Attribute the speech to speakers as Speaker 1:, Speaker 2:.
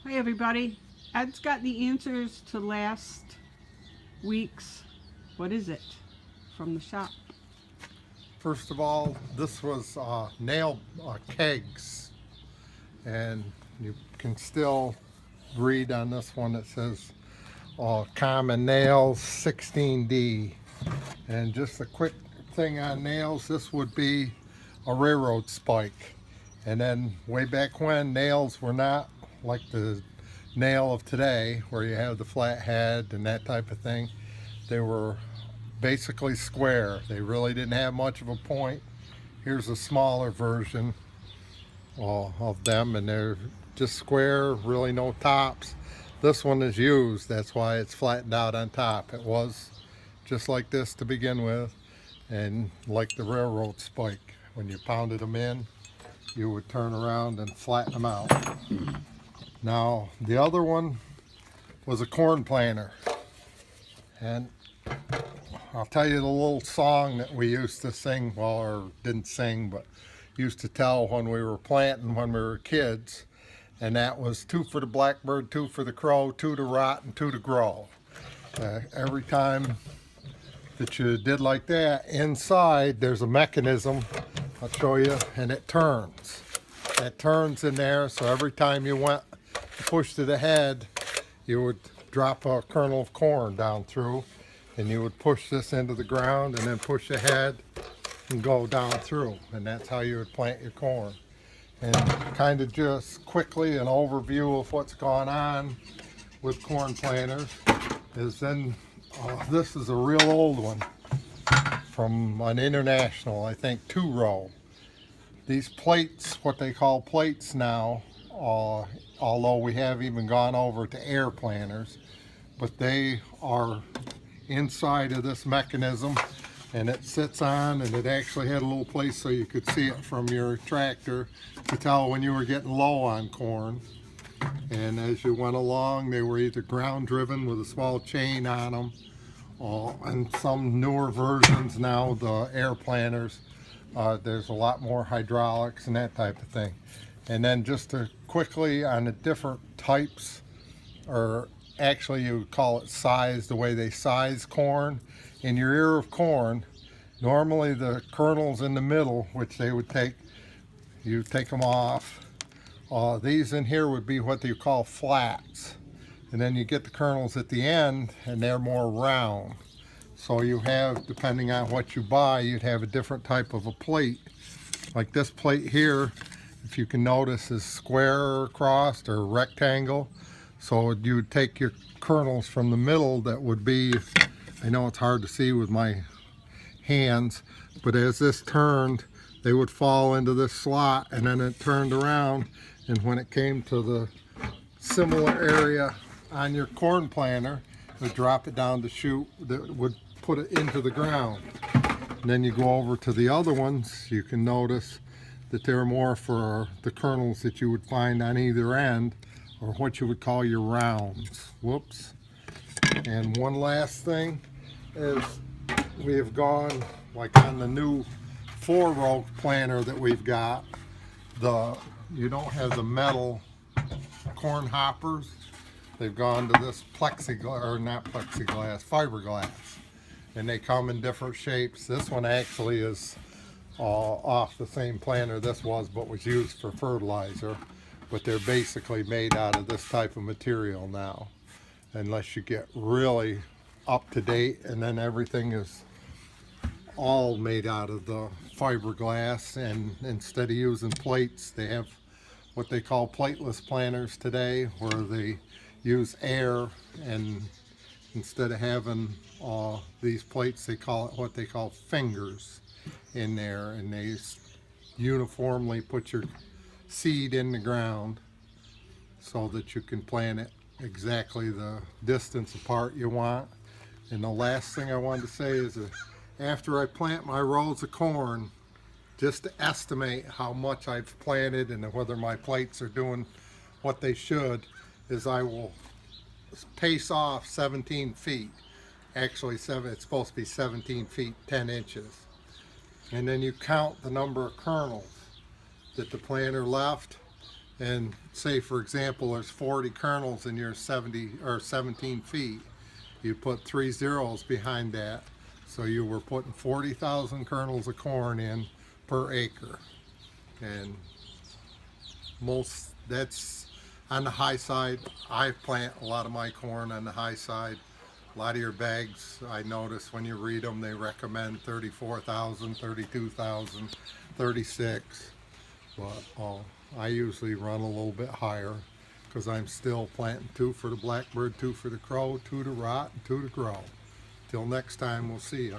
Speaker 1: Hey everybody, Ed's got the answers to last week's, what is it, from the shop.
Speaker 2: First of all, this was nail kegs, and you can still read on this one. It says common nails 16D. And just a quick thing on nails, this would be a railroad spike. And then way back when, nails were not like the nail of today, where you have the flat head and that type of thing. They were basically square. They really didn't have much of a point. Here's a smaller version of them, and they're just square, really no tops. This one is used, that's why it's flattened out on top. It was just like this to begin with, and like the railroad spike, when you pounded them in, you would turn around and flatten them out. Now the other one was a corn planter, and I'll tell you the little song that we used to sing, well, or didn't sing, but used to tell when we were planting when we were kids. And that was 2 for the blackbird, 2 for the crow, 2 to rot, and 2 to grow. Every time that you did like that, inside there's a mechanism, I'll show you, and it turns. It turns in there, so every time you went to push to the head, you would drop a kernel of corn down through, and you would push this into the ground and then push ahead and go down through, and that's how you would plant your corn. And kind of just quickly an overview of what's going on with corn planters is then this is a real old one from an International, I think 2-row. These plates, what they call plates now, although we have even gone over to air planters, but they are inside of this mechanism, and it sits on, and it actually had a little place so you could see it from your tractor to tell when you were getting low on corn. And as you went along, they were either ground driven with a small chain on them, and some newer versions now, the air planters, there's a lot more hydraulics and that type of thing. And then just to quickly on the different types, or actually you would call it size, the way they size corn. In your ear of corn, normally the kernels in the middle, which they would take, you take them off. These in here would be what they call flats. And then you get the kernels at the end, and they're more round. So you have, depending on what you buy, you'd have a different type of a plate. Like this plate here, if you can notice, is square across or rectangle. So you would take your kernels from the middle that would be, I know it's hard to see with my hands, but as this turned, they would fall into this slot, and then it turned around, and when it came to the similar area on your corn planter, it would drop it down the chute that would put it into the ground. And then you go over to the other ones, you can notice that they're more for the kernels that you would find on either end, or what you would call your rounds. Whoops. And one last thing is we have gone, like on the new 4-row planter that we've got, you don't have the metal corn hoppers. They've gone to this plexiglass, or not plexiglass, fiberglass. And they come in different shapes. This one actually is off the same planter this was, but was used for fertilizer. But they're basically made out of this type of material now, unless you get really up to date, and then everything is all made out of the fiberglass. And instead of using plates, they have what they call plateless planters today, where they use air, and instead of having these plates, they call it what they call fingers in there, and they uniformly put your seed in the ground so that you can plant it exactly the distance apart you want. And the last thing I wanted to say is that after I plant my rows of corn, just to estimate how much I've planted and whether my plates are doing what they should, is I will pace off 17 feet. Actually, it's supposed to be 17 feet 10 inches. And then you count the number of kernels that the planter left, and say for example there's 40 kernels in your 70 or 17 feet, you put 3 zeros behind that, so you were putting 40,000 kernels of corn in per acre. And that's on the high side. I plant a lot of my corn on the high side. A lot of your bags, I notice when you read them, they recommend 34,000, 32,000, 36. But I usually run a little bit higher because I'm still planting 2 for the blackbird, 2 for the crow, 2 to rot, and 2 to grow. Till next time, we'll see you.